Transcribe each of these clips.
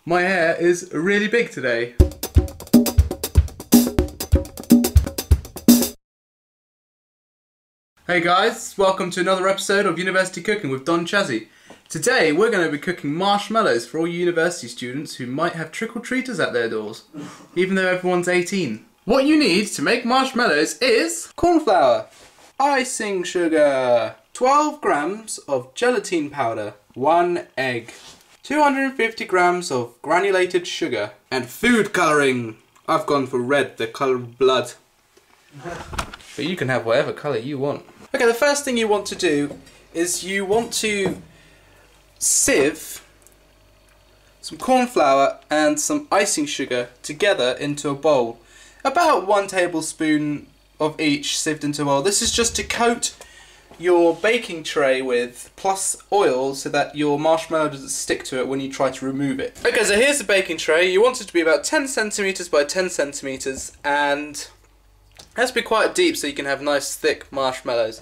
My hair is really big today. Hey guys, welcome to another episode of University Cooking with Don Chazzy. Today we're going to be cooking marshmallows for all university students who might have trick-or-treaters at their doors, even though everyone's 18. What you need to make marshmallows is corn flour, icing sugar, 12 grams of gelatine powder, 1 egg, 250 grams of granulated sugar, and food colouring. I've gone for red, the colour of blood. But you can have whatever colour you want. Okay, the first thing you want to do is you want to sieve some corn flour and some icing sugar together into a bowl. About 1 tablespoon of each sieved into a bowl. This is just to coat your baking tray with, plus oil, so that your marshmallow doesn't stick to it when you try to remove it. Okay, so here's the baking tray. You want it to be about 10 centimeters by 10 centimeters, and it has to be quite deep so you can have nice thick marshmallows.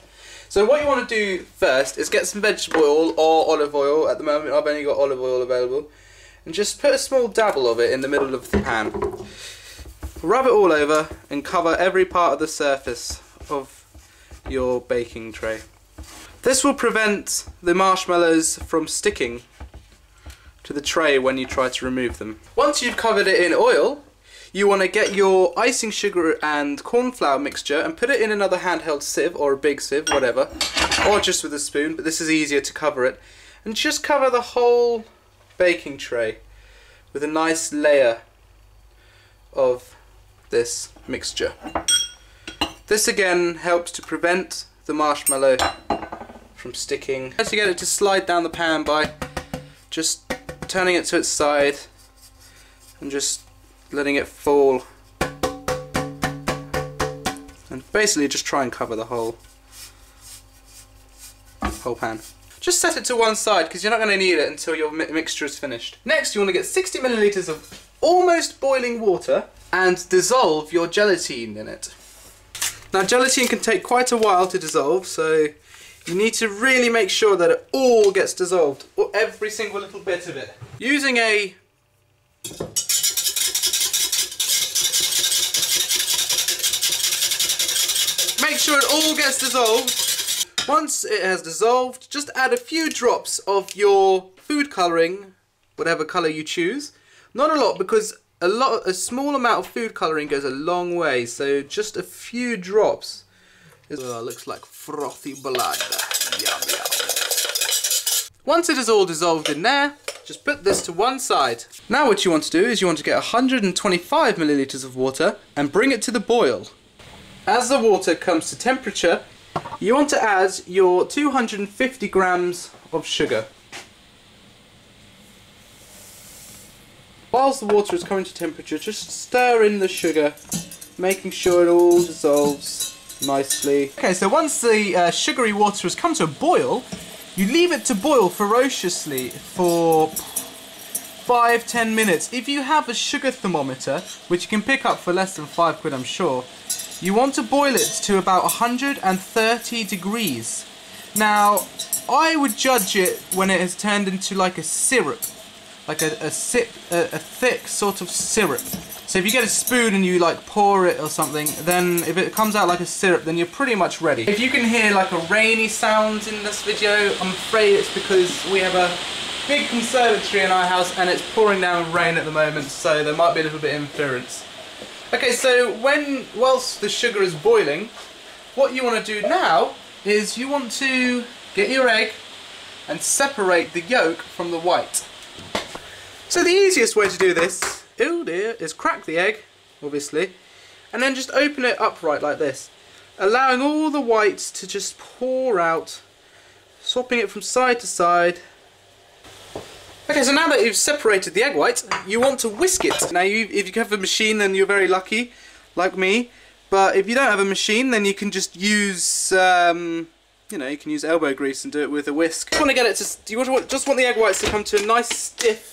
So what you want to do first is get some vegetable oil or olive oil. At the moment I've only got olive oil available, and just put a small dabble of it in the middle of the pan. Rub it all over and cover every part of the surface of your baking tray. This will prevent the marshmallows from sticking to the tray when you try to remove them. Once you've covered it in oil, you want to get your icing sugar and corn flour mixture and put it in another handheld sieve, or a big sieve, whatever, or just with a spoon, but this is easier to cover it. And just cover the whole baking tray with a nice layer of this mixture. This again helps to prevent the marshmallow from sticking. As you get it to slide down the pan by just turning it to its side and just letting it fall, and basically just try and cover the whole pan. Just set it to one side because you're not going to need it until your mixture is finished. Next, you want to get 60 milliliters of almost boiling water and dissolve your gelatine in it. Now, gelatine can take quite a while to dissolve, so you need to really make sure that it all gets dissolved, or every single little bit of it. Using a make sure it all gets dissolved. Once it has dissolved, just add a few drops of your food colouring, whatever colour you choose. Not a lot, because a small amount of food colouring goes a long way, so just a few drops. Oh, looks like frothy blood. Yum, yum. Once it is all dissolved in there, just put this to one side. Now what you want to do is you want to get 125 milliliters of water and bring it to the boil. As the water comes to temperature, you want to add your 250 grams of sugar. Whilst the water is coming to temperature, just stir in the sugar, making sure it all dissolves nicely. Okay, so once the sugary water has come to a boil, you leave it to boil ferociously for 5-10 minutes. If you have a sugar thermometer, which you can pick up for less than £5 I'm sure, you want to boil it to about 130 degrees. Now, I would judge it when it has turned into like a syrup. Like a thick sort of syrup. So if you get a spoon and you like pour it or something, then if it comes out like a syrup, then you're pretty much ready. If you can hear like a rainy sound in this video, I'm afraid it's because we have a big conservatory in our house and it's pouring down rain at the moment, so there might be a little bit of interference. Okay, so whilst the sugar is boiling, what you want to do now is you want to get your egg and separate the yolk from the white. So the easiest way to do this, oh dear, is crack the egg, obviously, and then just open it upright like this, allowing all the whites to just pour out, swapping it from side to side. Okay, so now that you've separated the egg white, you want to whisk it. Now, if you have a machine, then you're very lucky, like me. But if you don't have a machine, then you can just use, you know, you can use elbow grease and do it with a whisk. You want to get it to, just want the egg whites to come to a nice stiff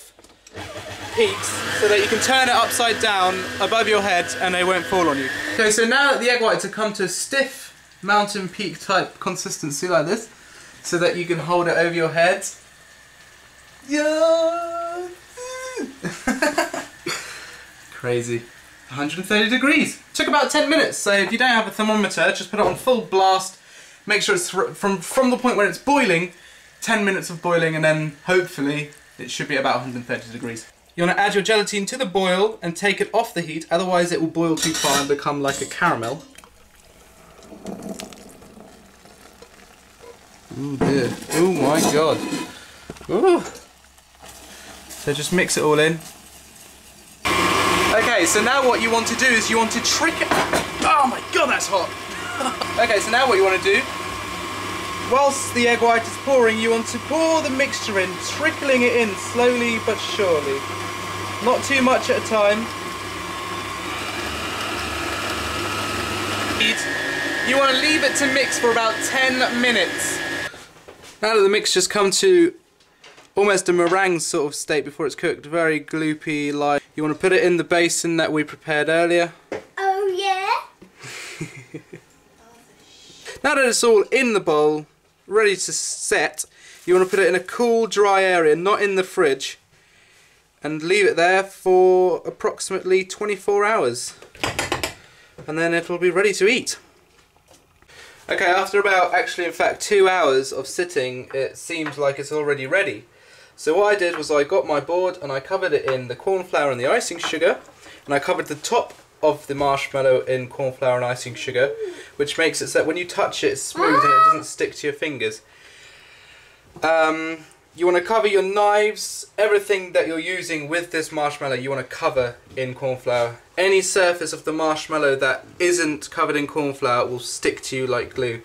heat, so that you can turn it upside down above your head and they won't fall on you. Okay, so now that the egg whites have come to a stiff mountain peak type consistency like this, so that you can hold it over your head. Yeah. Crazy. 130 degrees. Took about 10 minutes, so if you don't have a thermometer, just put it on full blast. Make sure it's from the point where it's boiling, 10 minutes of boiling, and then hopefully it should be about 130 degrees. You want to add your gelatine to the boil and take it off the heat, otherwise it will boil too far and become like a caramel. Oh dear. Oh my god. Ooh. So just mix it all in. Okay, so now what you want to do is you want to trick it. Oh my god, that's hot. Okay, so now what you want to do, whilst the egg white is pouring, you want to pour the mixture in, trickling it in slowly but surely. Not too much at a time. You want to leave it to mix for about 10 minutes. Now that the mixture's come to almost a meringue sort of state before it's cooked, very gloopy like, you want to put it in the basin that we prepared earlier. Oh yeah? Now that it's all in the bowl, ready to set, you want to put it in a cool, dry area, not in the fridge, and leave it there for approximately 24 hours. And then it'll be ready to eat. Okay, after about, actually in fact 2 hours of sitting, it seems like it's already ready. So what I did was I got my board and I covered it in the corn flour and the icing sugar, and I covered the top of the marshmallow in corn flour and icing sugar, which makes it so that when you touch it, it's smooth and it doesn't stick to your fingers. You want to cover your knives, everything that you're using with this marshmallow you want to cover in corn flour. Any surface of the marshmallow that isn't covered in corn flour will stick to you like glue.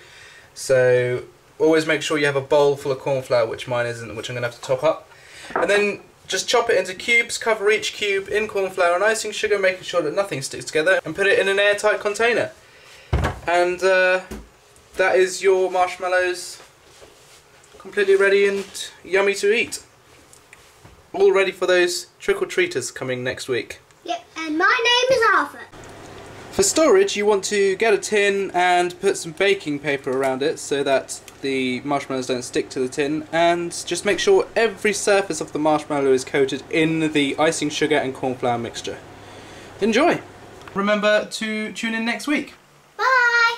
So always make sure you have a bowl full of corn flour, which mine isn't, which I'm going to have to top up. And then just chop it into cubes, cover each cube in corn flour and icing sugar, making sure that nothing sticks together, and put it in an airtight container. And that is your marshmallows, completely ready and yummy to eat. All ready for those trick-or-treaters coming next week. Yep, and my name is Arthur. For storage, you want to get a tin and put some baking paper around it so that the marshmallows don't stick to the tin, and just make sure every surface of the marshmallow is coated in the icing sugar and corn flour mixture. Enjoy! Remember to tune in next week. Bye!